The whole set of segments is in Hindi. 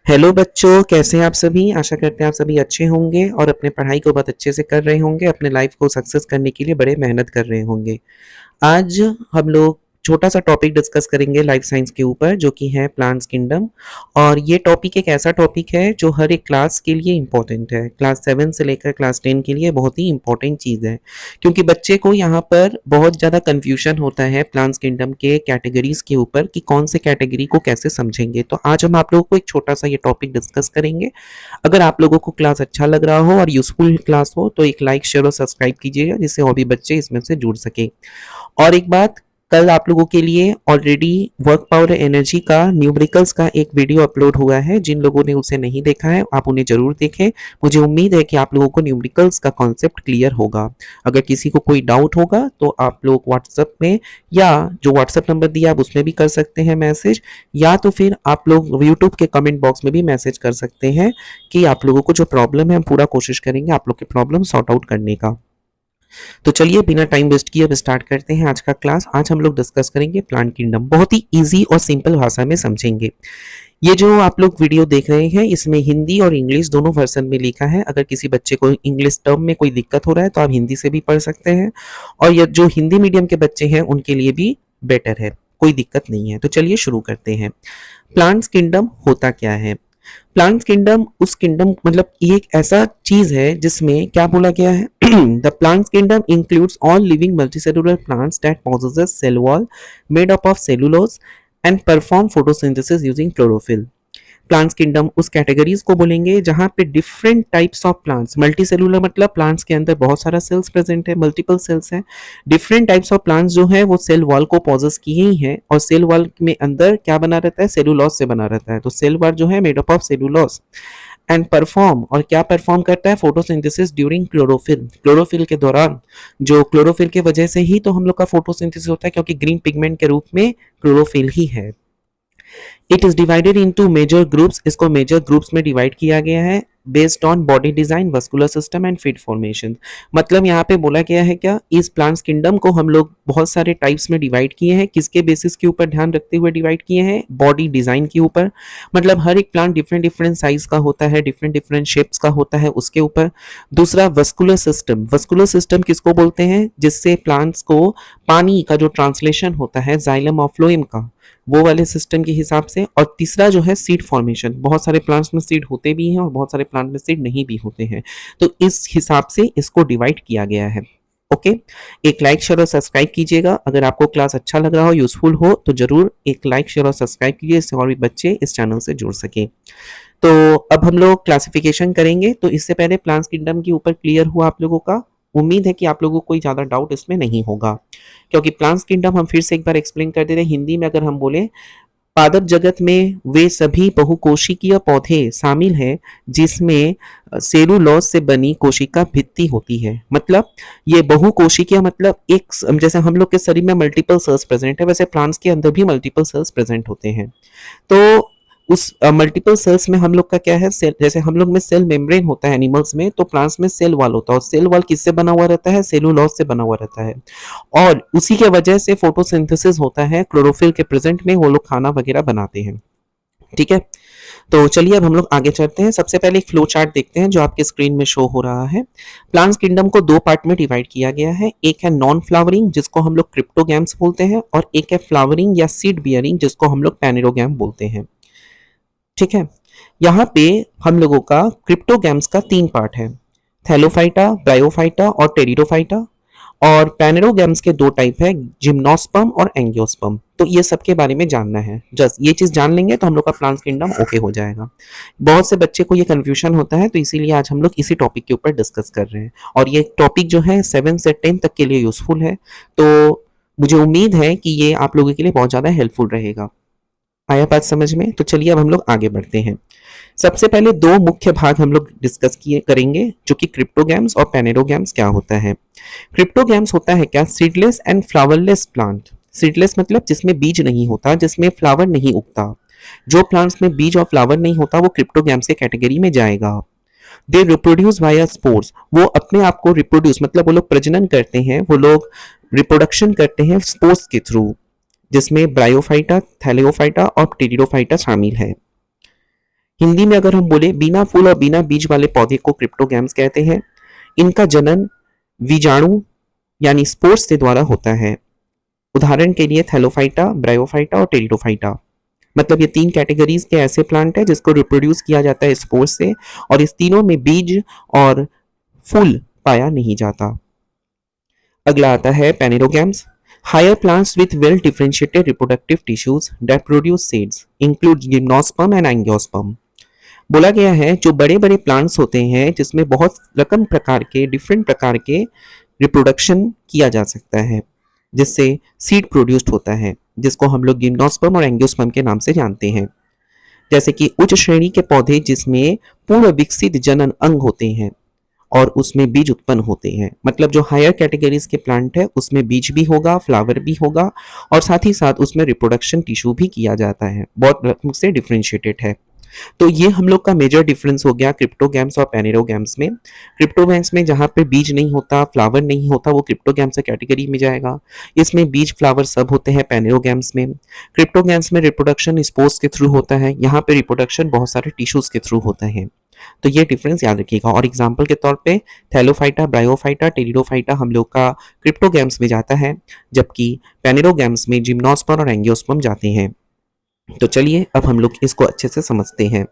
हेलो बच्चों, कैसे हैं आप सभी। आशा करते हैं आप सभी अच्छे होंगे और अपने पढ़ाई को बहुत अच्छे से कर रहे होंगे, अपने लाइफ को सक्सेस करने के लिए बड़े मेहनत कर रहे होंगे। आज हम लोग छोटा सा टॉपिक डिस्कस करेंगे लाइफ साइंस के ऊपर, जो कि है प्लांट्स किंगडम। और ये टॉपिक एक ऐसा टॉपिक है जो हर एक क्लास के लिए इम्पोर्टेंट है। क्लास 7 से लेकर क्लास 10 के लिए बहुत ही इंपॉर्टेंट चीज़ है, क्योंकि बच्चे को यहाँ पर बहुत ज़्यादा कन्फ्यूजन होता है प्लांट्स किंगडम के कैटेगरीज के ऊपर कि कौन से कैटेगरी को कैसे समझेंगे। तो आज हम आप लोगों को एक छोटा सा ये टॉपिक डिस्कस करेंगे। अगर आप लोगों को क्लास अच्छा लग रहा हो और यूजफुल क्लास हो तो एक लाइक शेयर और सब्सक्राइब कीजिएगा, जिससे और भी बच्चे इसमें से जुड़ सके। और एक बात, कल आप लोगों के लिए ऑलरेडी वर्क पावर एनर्जी का न्यूमेरिकल्स का एक वीडियो अपलोड हुआ है। जिन लोगों ने उसे नहीं देखा है आप उन्हें जरूर देखें। मुझे उम्मीद है कि आप लोगों को न्यूमेरिकल्स का कॉन्सेप्ट क्लियर होगा। अगर किसी को कोई डाउट होगा तो आप लोग व्हाट्सएप में, या जो व्हाट्सएप नंबर दिया आप उसमें भी कर सकते हैं मैसेज, या तो फिर आप लोग यूट्यूब के कमेंट बॉक्स में भी मैसेज कर सकते हैं कि आप लोगों को जो प्रॉब्लम है हम पूरा कोशिश करेंगे आप लोग की प्रॉब्लम सॉर्ट आउट करने का। तो चलिए बिना टाइम वेस्ट किए अब स्टार्ट करते हैं आज का क्लास। आज हम लोग डिस्कस करेंगे प्लांट किंगडम, बहुत ही इजी और सिंपल भाषा में समझेंगे। ये जो आप लोग वीडियो देख रहे हैं इसमें हिंदी और इंग्लिश दोनों वर्जन में लिखा है। अगर किसी बच्चे को इंग्लिश टर्म में कोई दिक्कत हो रहा है तो आप हिंदी से भी पढ़ सकते हैं, और ये जो हिंदी मीडियम के बच्चे हैं उनके लिए भी बेटर है, कोई दिक्कत नहीं है। तो चलिए शुरू करते हैं। प्लांट्स किंगडम होता क्या है। प्लांट्स किंगडम उस किंगडम मतलब ये एक ऐसा चीज है जिसमें क्या बोला गया है the plants kingdom includes all living multicellular plants that possesses cell wall made up of cellulose and perform photosynthesis using chlorophyll. Plants kingdom उस कैटेगरीज को बोलेंगे जहां पे different types of plants, multicellular मतलब प्लांट्स के अंदर बहुत सारा सेल्स प्रेजेंट है, मल्टीपल सेल्स हैं। डिफरेंट टाइप्स ऑफ प्लांट्स जो है वो सेल वॉल को पॉजेस किए ही है, और सेल वॉल में अंदर क्या बना रहता है, सेलुलोज से बना रहता है। तो सेल वॉल जो है made up of cellulose and perform, और क्या परफॉर्म करता है, फोटोसिंथेसिस ड्यूरिंग क्लोरोफिल। क्लोरोफिल के दौरान, जो क्लोरोफिल के वजह से ही तो हम लोग का फोटोसिंथेसिस होता है, क्योंकि ग्रीन पिगमेंट के रूप में क्लोरोफिल ही है। It is divided into major groups, इसको मेजर ग्रुप्स में डिवाइड किया गया है based on body design, vascular system and seed formation. मतलब यहाँ पे बोला गया है क्या, इस प्लांट्स किंगडम को हम लोग बहुत सारे टाइप्स में डिवाइड किए हैं। किसके बेसिस के ऊपर ध्यान रखते हुए डिवाइड किए हैं, बॉडी डिजाइन के ऊपर। मतलब हर एक प्लांट डिफरेंट डिफरेंट साइज का होता है, डिफरेंट डिफरेंट शेप्स का होता है, उसके ऊपर। दूसरा वस्कुलर सिस्टम, वस्कुलर सिस्टम किसको बोलते हैं, जिससे प्लांट्स को पानी का जो ट्रांसलेशन होता है जाइलम और फ्लोएम का, वो वाले सिस्टम के हिसाब से। और तीसरा जो है सीड फॉर्मेशन, बहुत सारे प्लांट्स में सीड होते भी हैं और बहुत सारे प्लांट में सीड नहीं भी होते हैं, तो इस हिसाब से इसको डिवाइड किया गया है। ओके, एक लाइक शेयर और सब्सक्राइब कीजिएगा। अगर आपको क्लास अच्छा लग रहा हो, यूजफुल हो, तो जरूर एक लाइक शेयर और सब्सक्राइब कीजिए, इससे और भी बच्चे इस चैनल से जुड़ सके। तो अब हम लोग क्लासिफिकेशन करेंगे। तो इससे पहले प्लांट्स किंगडम के ऊपर क्लियर हुआ आप लोगों का। उम्मीद है कि आप लोगों को कोई ज़्यादा डाउट इसमें नहीं होगा, क्योंकि प्लांट्स किंगडम हम फिर से एक बार एक्सप्लेन कर देते हैं हिंदी में। अगर हम बोले, पादप जगत में वे सभी बहुकोशिकीय पौधे शामिल हैं जिसमें सेलुलोज से बनी कोशिका भित्ति होती है। मतलब ये बहुकोशिकीय मतलब एक, जैसे हम लोग के शरीर में मल्टीपल सेल्स प्रेजेंट है, वैसे प्लांट्स के अंदर भी मल्टीपल सेल्स प्रेजेंट होते हैं। तो उस मल्टीपल सेल्स में हम लोग का क्या है, सेल, जैसे हम लोग में सेल मेम्ब्रेन होता है एनिमल्स में, तो प्लांट्स में सेल वॉल होता है। और सेल वॉल किससे बना हुआ रहता है, सेलुलोज से बना हुआ रहता है। और उसी के वजह से फोटोसिंथेसिस होता है, क्लोरोफिल के प्रेजेंट में वो लोग खाना वगैरह बनाते हैं। ठीक है, तो चलिए अब हम लोग आगे चलते हैं। सबसे पहले एक फ्लो चार्ट देखते हैं जो आपके स्क्रीन में शो हो रहा है। प्लांट्स किंगडम को दो पार्ट में डिवाइड किया गया है। एक है नॉन फ्लावरिंग जिसको हम लोग क्रिप्टोगैम्स बोलते हैं, और एक है फ्लावरिंग या सीड बियरिंग जिसको हम लोग पैनेरोगैम बोलते हैं। ठीक है, यहाँ पे हम लोगों का क्रिप्टोगैम्स का तीन पार्ट है, थैलोफाइटा, ब्रायोफाइटा और टेरिडोफाइटा। और पैनेरोगैम्स के दो टाइप है, जिम्नोस्पर्म और एंजियोस्पर्म। तो ये सब के बारे में जानना है, जस्ट ये चीज जान लेंगे तो हम लोग का प्लांट्स किंगडम ओके हो जाएगा। बहुत से बच्चे को ये कंफ्यूजन होता है, तो इसीलिए आज हम लोग इसी टॉपिक के ऊपर डिस्कस कर रहे हैं। और ये टॉपिक जो है 7 से 10 तक के लिए यूजफुल है, तो मुझे उम्मीद है कि ये आप लोगों के लिए बहुत ज़्यादा हेल्पफुल रहेगा। आया बात समझ में? तो चलिए अब हम लोग आगे बढ़ते हैं। सबसे पहले दो मुख्य भाग हम लोग डिस्कस किए करेंगे, जो कि क्रिप्टोगैम्स और पैनेरोगैम्स क्या होता है। क्रिप्टोगैम्स होता है क्या, seedless and flowerless plant. Seedless मतलब जिसमें बीज नहीं होता, जिसमें फ्लावर नहीं उगता। जो प्लांट्स में बीज और फ्लावर नहीं होता वो क्रिप्टोगैम्स के कैटेगरी में जाएगा। दे रिप्रोड्यूस वाया स्पोर्स, वो अपने आप को रिप्रोड्यूस मतलब वो लोग प्रजनन करते हैं, वो लोग रिप्रोडक्शन करते हैं स्पोर्स के थ्रू, जिसमें ब्रायोफाइटा, थैलियोफाइटा और टेरिडोफाइटा शामिल है। हिंदी में अगर हम बोले बिना फूल और बिना बीज वाले पौधे को क्रिप्टोगैम्स कहते हैं। इनका जनन बीजाणु यानी स्पोर्स के द्वारा होता है। उदाहरण के लिए थैलोफाइटा, ब्रायोफाइटा और टेरिडोफाइटा। मतलब ये तीन कैटेगरीज के ऐसे प्लांट है जिसको रिप्रोड्यूस किया जाता है स्पोर से, और इस तीनों में बीज और फूल पाया नहीं जाता। अगला आता है phanerogams. Higher plants with well differentiated reproductive tissues that produce seeds include gymnosperm and angiosperm. बोला गया है जो बड़े बड़े प्लांट्स होते हैं जिसमें बहुत रकम प्रकार के डिफरेंट प्रकार के रिप्रोडक्शन किया जा सकता है, जिससे सीड प्रोड्यूस्ड होता है, जिसको हम लोग जिम्नोस्पर्म और एंजियोस्पर्म के नाम से जानते हैं। जैसे कि उच्च श्रेणी के पौधे जिसमें पूर्ण विकसित जनन अंग होते हैं और उसमें बीज उत्पन्न होते हैं। मतलब जो हायर कैटेगरीज के प्लांट है उसमें बीज भी होगा, फ्लावर भी होगा, और साथ ही साथ उसमें रिप्रोडक्शन टिश्यू भी किया जाता है, बहुत रकम से डिफ्रेंशिएटेड है। तो ये हम लोग का मेजर डिफरेंस हो गया क्रिप्टोगैम्स और पेनेरोगैम्स में। क्रिप्टोगैम्स में जहाँ पे बीज नहीं होता, फ्लावर नहीं होता, वो क्रिप्टोगैम्स कैटेगरी में जाएगा। इसमें बीज फ्लावर सब होते हैं पेनेरोगैम्स में। क्रिप्टोगैम्स में रिप्रोडक्शन स्पोर्स के थ्रू होता है, यहाँ पे रिप्रोडक्शन बहुत सारे टिश्यूज के थ्रू होता है। तो ये डिफरेंस याद रखिएगा। और एग्जाम्पल के तौर पे थैलोफाइटा, ब्रायोफाइटा, टेरिडोफाइटा हम लोग का क्रिप्टोगैम्स में जाता है, जबकि पेनेरोगैम्स में जिम्नोस्पर्म और एंजियोस्पर्म जाते हैं। तो चलिए अब हम लोग इसको अच्छे से समझते हैं।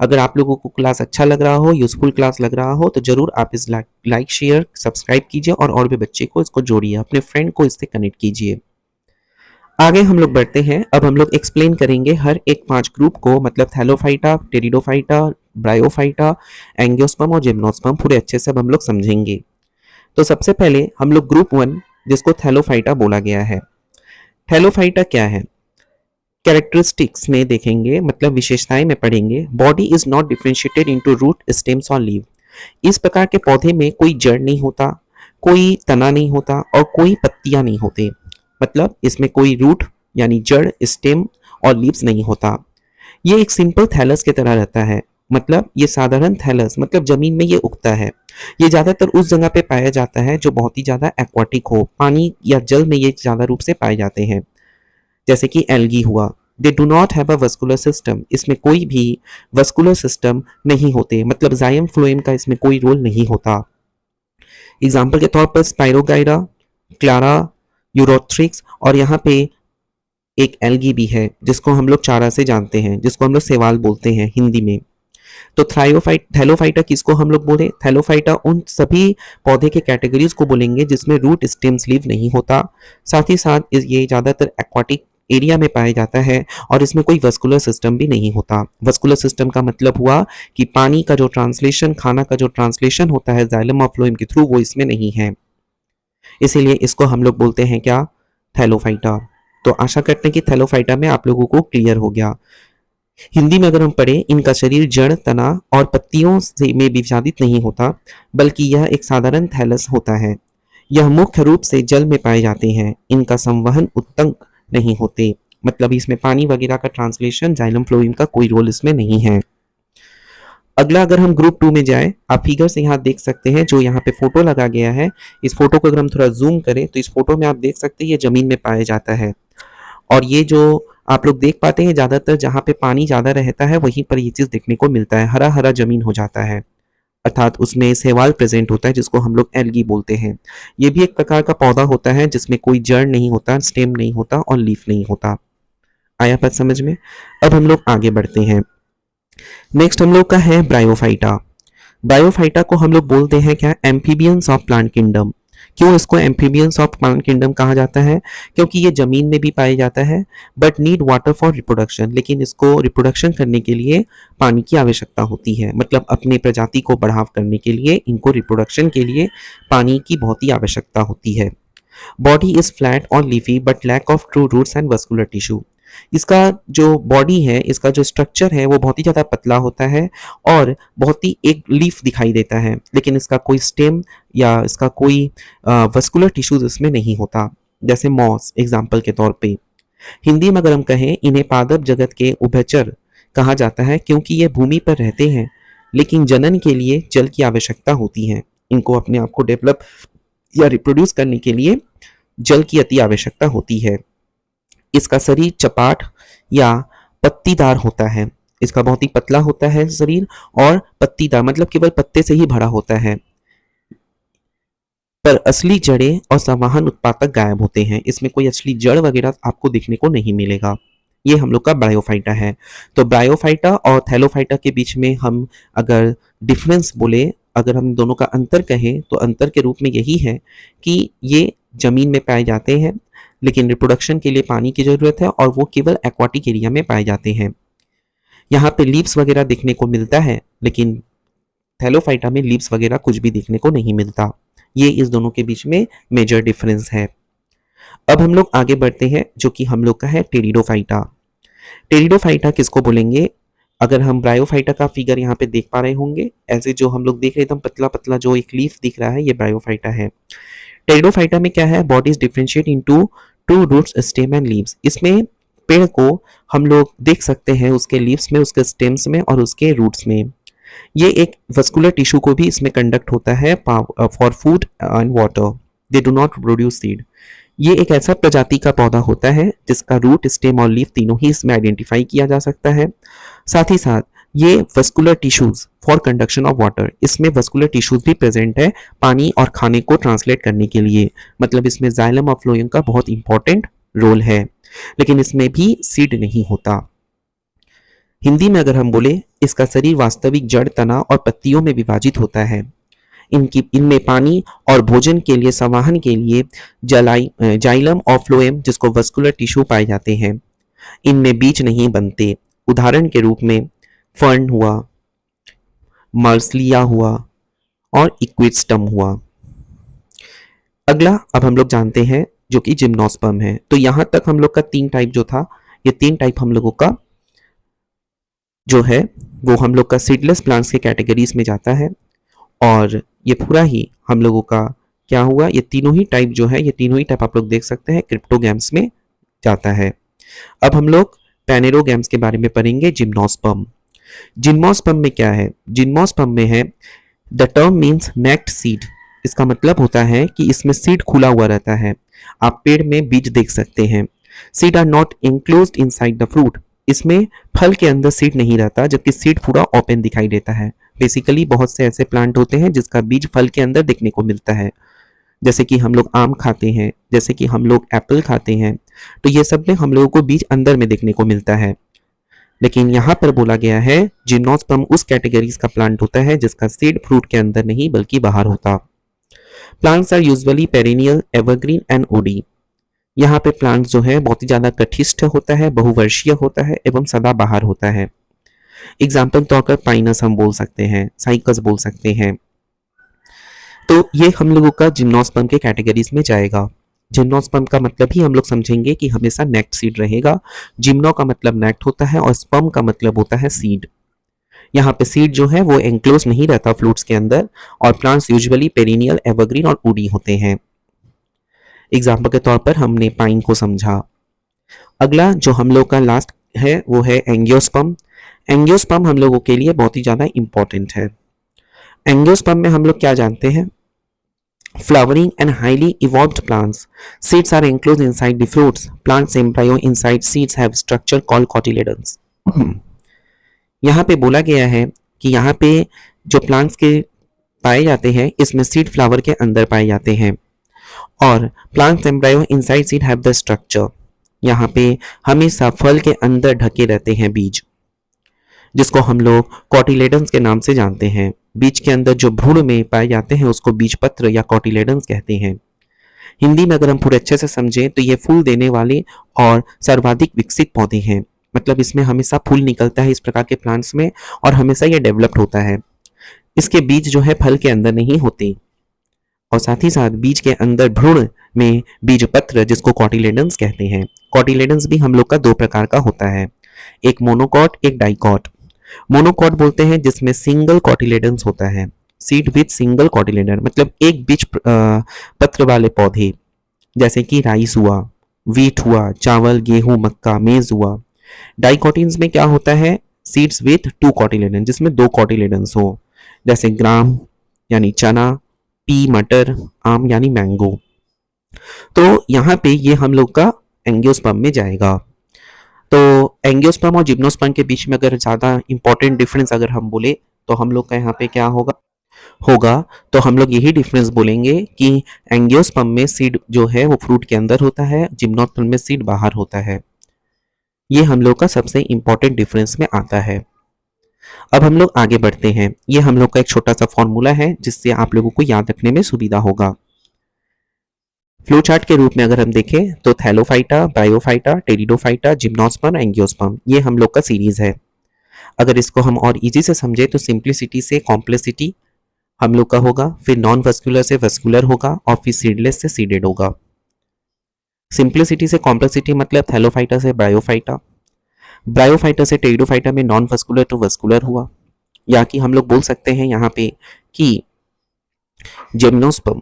अगर आप लोगों को क्लास अच्छा लग रहा हो, यूजफुल क्लास लग रहा हो, तो जरूर आप इस लाइक शेयर सब्सक्राइब कीजिए और भी बच्चे को इसको जोड़िए, अपने फ्रेंड को इससे कनेक्ट कीजिए। आगे हम लोग बढ़ते हैं। अब हम लोग एक्सप्लेन करेंगे हर एक 5 ग्रुप को, मतलब थैलोफाइटा, टेरिडोफाइटा, ब्रायोफाइटा, एंजियोस्पर्म और जिम्नोस्पर्म पूरे अच्छे से अब हम लोग समझेंगे। तो सबसे पहले हम लोग ग्रुप 1 जिसको थैलोफाइटा बोला गया है। थैलोफाइटा क्या है? कैरेक्टरिस्टिक्स में देखेंगे, मतलब विशेषताएं में पढ़ेंगे। Body is not differentiated into root, stems और लीव। इस प्रकार के पौधे में कोई जड़ नहीं होता, कोई तना नहीं होता और कोई पत्तियां नहीं होते। मतलब इसमें कोई रूट यानी जड़, स्टेम और लीव्स नहीं होता। ये एक सिंपल थैलस की तरह रहता है। मतलब ये साधारण थैलस, मतलब जमीन में ये उगता है। ये ज्यादातर उस जगह पे पाया जाता है जो बहुत ही ज्यादा एक्वाटिक हो, पानी या जल में ये ज्यादा रूप से पाए जाते हैं, जैसे कि एल्गी हुआ। They do not have a vascular system, इसमें कोई भी वस्कुलर सिस्टम नहीं होते, मतलब जाइम फ्लोएम का इसमें कोई रोल नहीं होता। एग्जाम्पल के तौर पर स्पाइरोगाइडा, क्लारा, यूरोथ्रिक्स, और यहाँ पे एक एल्गी भी है जिसको हम लोग चारा से जानते हैं, जिसको हम लोग सेवाल बोलते हैं हिंदी में। तो थैलोफाइटा किसको हम लोग बोले? थैलोफाइटा उन सभी पौधे के कैटेगरीज को बोलेंगे जिसमें रूट, स्टेम, लीव नहीं होता। साथ ही साथ ये ज्यादातर एक्वाटिक एरिया में पाया जाता है और इसमें कोई वस्कुलर सिस्टम भी नहीं होता। वस्कुलर सिस्टम का मतलब हुआ कि पानी का जो ट्रांसलेशन, खाना का जो ट्रांसलेशन होता है जाइलम और फ्लोएम के थ्रू, वो इसमें नहीं है। इसीलिए इसको हम लोग बोलते हैं क्या? थैलोफाइटा। तो आशा करते हैं कि थैलोफाइटा में आप लोगों को क्लियर हो गया। हिंदी में अगर हम पढ़े, इनका शरीर जड़, तना और पत्तियों से में विभाजित नहीं होता, बल्कि यह एक साधारण थैलस होता है। यह मुख्य रूप से जल में पाए जाते हैं। इनका संवहन उत्तंक नहीं होते, मतलब इसमें पानी वगैरह का ट्रांसलेशन, जाइलम फ्लोएम का कोई रोल इसमें नहीं है। अगला अगर हम ग्रुप 2 में जाए, आप फिगर से यहाँ देख सकते हैं, जो यहाँ पे फोटो लगा गया है। इस फोटो को अगर हम थोड़ा जूम करें तो इस फोटो में आप देख सकते हैं ये जमीन में पाया जाता है। और ये जो आप लोग देख पाते हैं, ज्यादातर जहाँ पे पानी ज्यादा रहता है वहीं पर ये चीज देखने को मिलता है, हरा हरा जमीन हो जाता है, अर्थात उसमें शैवाल प्रेजेंट होता है जिसको हम लोग एल्गी बोलते हैं। ये भी एक प्रकार का पौधा होता है जिसमें कोई जड़ नहीं होता, स्टेम नहीं होता और लीफ नहीं होता। आया बात समझ में? अब हम लोग आगे बढ़ते हैं। नेक्स्ट हम लोग का है ब्रायोफाइटा। ब्रायोफाइटा को हम लोग बोलते हैं क्या? Amphibians of plant kingdom. क्यों इसको एम्फीबियंस ऑफ प्लांट किंगडम कहा जाता है? क्योंकि ये जमीन में भी पाया जाता है, but need water for reproduction. लेकिन इसको रिप्रोडक्शन करने के लिए पानी की आवश्यकता होती है, मतलब अपने प्रजाति को बढ़ाव करने के लिए इनको रिप्रोडक्शन के लिए पानी की बहुत ही आवश्यकता होती है। बॉडी इज फ्लैट और leafy but lack of true roots and vascular tissue. इसका जो बॉडी है, इसका जो स्ट्रक्चर है वो बहुत ही ज़्यादा पतला होता है और बहुत ही एक लीफ दिखाई देता है, लेकिन इसका कोई स्टेम या इसका कोई वस्कुलर टिश्यूज इसमें नहीं होता, जैसे मॉस एग्जाम्पल के तौर पे। हिंदी में अगर हम कहें, इन्हें पादप जगत के उभयचर कहा जाता है क्योंकि ये भूमि पर रहते हैं, लेकिन जनन के लिए जल की आवश्यकता होती है। इनको अपने आप को डेवलप या रिप्रोड्यूस करने के लिए जल की अति आवश्यकता होती है। इसका शरीर चपाट या पत्तीदार होता है इसका बहुत ही पतला होता है शरीर और पत्तीदार मतलब केवल पत्ते से ही भरा होता है, पर असली जड़ें और संवहन उत्पादक गायब होते हैं। इसमें कोई असली जड़ वगैरह आपको देखने को नहीं मिलेगा। ये हम लोग का ब्रायोफाइटा है। तो ब्रायोफाइटा और थैलोफाइटा के बीच में हम अगर डिफरेंस बोले, अगर हम दोनों का अंतर कहें तो अंतर के रूप में यही है कि ये जमीन में पाए जाते हैं, लेकिन रिप्रोडक्शन के लिए पानी की जरूरत है और वो केवल एक्वाटिक एरिया में पाए जाते हैं। यहाँ पे लीव्स वगैरह देखने को मिलता है, लेकिन थैलोफाइटा में लीव्स वगैरह कुछ भी देखने को नहीं मिलता। ये इस दोनों के बीच में मेजर डिफरेंस है। अब हम लोग आगे बढ़ते हैं, जो कि हम लोग का है टेरिडोफाइटा। टेरिडोफाइटा किसको बोलेंगे? अगर हम ब्रायोफाइटा का फिगर यहाँ पे देख पा रहे होंगे, ऐसे जो हम लोग देख रहे एकदम पतला पतला जो एक लीफ दिख रहा है, ये ब्रायोफाइटा है। टेरिडोफाइटा में क्या है? Body is differentiate into to roots, stem and leaves. इसमें पेड़ को हम लोग देख सकते हैं उसके लीव्स में, उसके स्टेम्स में और उसके रूट्स में। ये एक वस्कुलर टिश्यू को भी इसमें कंडक्ट होता है for food and water. They do not produce seed. ये एक ऐसा प्रजाति का पौधा होता है जिसका रूट, स्टेम और लीफ तीनों ही इसमें आइडेंटिफाई किया जा सकता है। साथ ही साथ ये vascular tissues for conduction of water, इसमें वस्कुलर टिश्यूज भी प्रेजेंट है पानी और खाने को ट्रांसलेट करने के लिए। मतलब इसमें जाइलम और फ्लोएम का बहुत इंपॉर्टेंट रोल है, लेकिन इसमें भी सीड नहीं होता। हिंदी में अगर हम बोले, इसका शरीर वास्तविक जड़, तना और पत्तियों में विभाजित होता है। इनमें पानी और भोजन के लिए, संवहन के लिए जाइलम और फ्लोएम जिसको वस्कुलर टिश्यू पाए जाते हैं। इनमें बीज नहीं बनते। उदाहरण के रूप में फर्न हुआ, मर्सलिया हुआ और इक्विस्टम हुआ। अगला अब हम लोग जानते हैं जो कि जिम्नोस्पर्म है। तो यहां तक हम लोग का 3 टाइप जो था, ये 3 टाइप हम लोगों का जो है वो हम लोग का सीडलेस प्लांट्स के कैटेगरीज में जाता है। और ये पूरा ही हम लोगों का क्या हुआ, ये तीनों ही टाइप जो है, ये तीनों ही टाइप आप लोग देख सकते हैं क्रिप्टोगैम्स में जाता है। अब हम लोग पैनेरोगैम्स के बारे में पढ़ेंगे। जिम्नोस्पर्म। जिम्नोस्पर्म में क्या है? जिम्नोस्पर्म में है the term means naked seed. इसका मतलब होता है कि इसमें सीड खुला हुआ रहता है। आप पेड़ में बीज देख सकते हैं। Seed are not enclosed inside the fruit. इसमें फल के अंदर सीड नहीं रहता, जबकि सीड पूरा ओपन दिखाई देता है। बेसिकली बहुत से ऐसे प्लांट होते हैं जिसका बीज फल के अंदर देखने को मिलता है, जैसे कि हम लोग आम खाते हैं, जैसे कि हम लोग एप्पल खाते हैं। तो ये सब में हम लोगों को बीज अंदर में देखने को मिलता है। लेकिन यहाँ पर बोला गया है जिम्नोस्पर्म उस कैटेगरीज का प्लांट होता है जिसका सीड फ्रूट के अंदर नहीं बल्कि बाहर होता। Plants are usually perennial, evergreen and woody. यहाँ पे प्लांट जो है बहुत ही ज्यादा कटिष्ठ होता है, बहुवर्षीय होता है एवं सदाबहार होता है। एग्जाम्पल तौर पर पाइनस हम बोल सकते हैं, साइकस बोल सकते हैं। तो ये हम लोगों का जिम्नोस्पर्म के कैटेगरीज में जाएगा। जिम्नोस्पर्म का मतलब ही हम लोग समझेंगे कि हमेशा नेक्ट सीड रहेगा। जिम्नो का मतलब नेक्ट होता है और स्पर्म का मतलब होता है सीड। यहाँ पे सीड जो है वो एंक्लोज नहीं रहता फ्रूट्स के अंदर, और प्लांट्स यूजुअली पेरिनियल, एवरग्रीन और वुडी होते हैं। एग्जाम्पल के तौर पर हमने पाइन को समझा। अगला जो हम लोग का लास्ट है वो है एंजियोस्पर्म। एंजियोस्पर्म हम लोगों के लिए बहुत ही ज़्यादा इंपॉर्टेंट है। एंजियोस्पर्म में हम लोग क्या जानते हैं? Flowering and highly evolved plants. Seeds are enclosed inside the fruits. Plants embryo inside seeds have structure called cotyledons. यहाँ पे बोला गया है कि यहाँ पे जो प्लांट्स के पाए जाते हैं इसमें सीड फ्लावर के अंदर पाए जाते हैं, और plants embryo inside seed have the structure. यहाँ पे हमेशा फल के अंदर ढके रहते हैं बीज, जिसको हम लोग कॉटिलेडन्स के नाम से जानते हैं। बीज के अंदर जो भ्रूण में पाए जाते हैं उसको बीजपत्र या कॉटिलेडन्स कहते हैं। हिंदी में अगर हम पूरे अच्छे से समझें तो ये फूल देने वाले और सर्वाधिक विकसित पौधे हैं। मतलब इसमें हमेशा फूल निकलता है इस प्रकार के प्लांट्स में, और हमेशा ये डेवलप्ड होता है। इसके बीज जो है फल के अंदर नहीं होते, और साथ ही साथ बीज के अंदर भ्रूण में बीजपत्र जिसको कॉटिलेडन्स कहते हैं। कॉटिलेडन्स भी हम लोग का 2 प्रकार का होता है, एक मोनोकॉट, एक डाइकॉट। मोनोकॉट बोलते हैं जिसमें सिंगल कॉटिलेडन्स होता है, सीड विथ सिंगल कॉटिलेडन, मतलब एक बीज पत्र वाले पौधे, जैसे कि राइस हुआ, वीट हुआ, चावल, गेहूं, मक्का, मेज हुआ। डाइकोटिन्स में क्या होता है? सीड्स विथ 2 कॉटिलेडन, जिसमें 2 कॉटिलेडन्स हो, जैसे ग्राम यानी चना, पी मटर, आम यानी मैंगो। तो यहाँ पे ये हम लोग का एंजियोस्पर्म में जाएगा। तो एंजियोस्पर्म और जिम्नोस्पर्म के बीच में अगर ज़्यादा इंपॉर्टेंट डिफरेंस अगर हम बोले तो हम लोग का यहाँ पे क्या होगा होगा तो हम लोग यही डिफरेंस बोलेंगे कि एंजियोस्पर्म में सीड जो है वो फ्रूट के अंदर होता है, जिम्नोस्पर्म में सीड बाहर होता है। ये हम लोग का सबसे इंपॉर्टेंट डिफरेंस में आता है। अब हम लोग आगे बढ़ते हैं। ये हम लोग का एक छोटा सा फॉर्मूला है जिससे आप लोगों को याद रखने में सुविधा होगा। फ्लो चार्ट के रूप में अगर हम देखें तो Thallophyta, bryophyta, pteridophyta, gymnosperm, angiosperm ये हम लोग का सीरीज है। अगर इसको हम और इजी से समझे तो सिंप्लिसिटी से कॉम्प्लेक्सिटी हम लोग का होगा, फिर नॉन वस्कुलर से वस्कुलर होगा और फिर सीडलेस से सीडेड होगा। सिंप्लिसिटी से कॉम्प्लेक्सिटी मतलब थैलोफाइटा से ब्रायोफाइटा, ब्रायोफाइटा से टेरिडोफाइटा में नॉन वस्कुलर टू वस्कुलर हुआ, या कि हम लोग बोल सकते हैं यहाँ पे कि जिम्नोस्पर्म।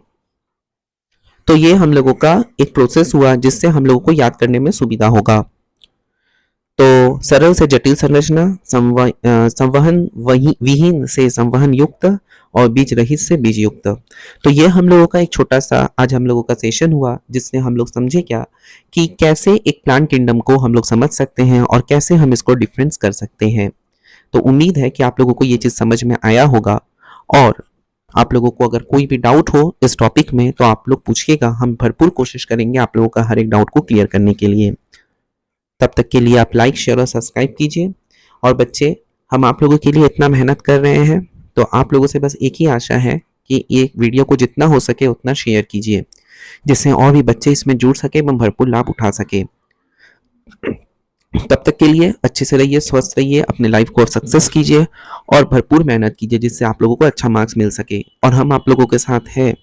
तो ये हम लोगों का एक प्रोसेस हुआ जिससे हम लोगों को याद करने में सुविधा होगा। तो सरल से जटिल संरचना, संवहन विहीन से संवहन युक्त और बीज रहित से बीज युक्त। तो ये हम लोगों का एक छोटा सा आज हम लोगों का सेशन हुआ जिससे हम लोग समझे क्या कि कैसे एक प्लांट किंगडम को हम लोग समझ सकते हैं और कैसे हम इसको डिफरेंस कर सकते हैं। तो उम्मीद है कि आप लोगों को ये चीज़ समझ में आया होगा, और आप लोगों को अगर कोई भी डाउट हो इस टॉपिक में तो आप लोग पूछिएगा, हम भरपूर कोशिश करेंगे आप लोगों का हर एक डाउट को क्लियर करने के लिए। तब तक के लिए आप लाइक, शेयर और सब्सक्राइब कीजिए। और बच्चे, हम आप लोगों के लिए इतना मेहनत कर रहे हैं तो आप लोगों से बस एक ही आशा है कि ये वीडियो को जितना हो सके उतना शेयर कीजिए, जिससे और भी बच्चे इसमें जुड़ सके एवं भरपूर लाभ उठा सके। तब तक के लिए अच्छे से रहिए, स्वस्थ रहिए, अपने लाइफ को सक्सेस कीजिए और भरपूर मेहनत कीजिए जिससे आप लोगों को अच्छा मार्क्स मिल सके। और हम आप लोगों के साथ हैं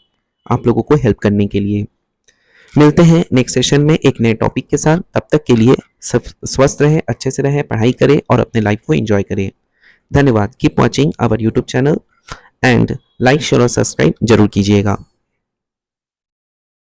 आप लोगों को हेल्प करने के लिए। मिलते हैं नेक्स्ट सेशन में एक नए टॉपिक के साथ। तब तक के लिए सब स्वस्थ रहे, अच्छे से रहे, पढ़ाई करें और अपने लाइफ को एंजॉय करें। धन्यवाद। Keep watching our YouTube channel and like, share और सब्सक्राइब जरूर कीजिएगा।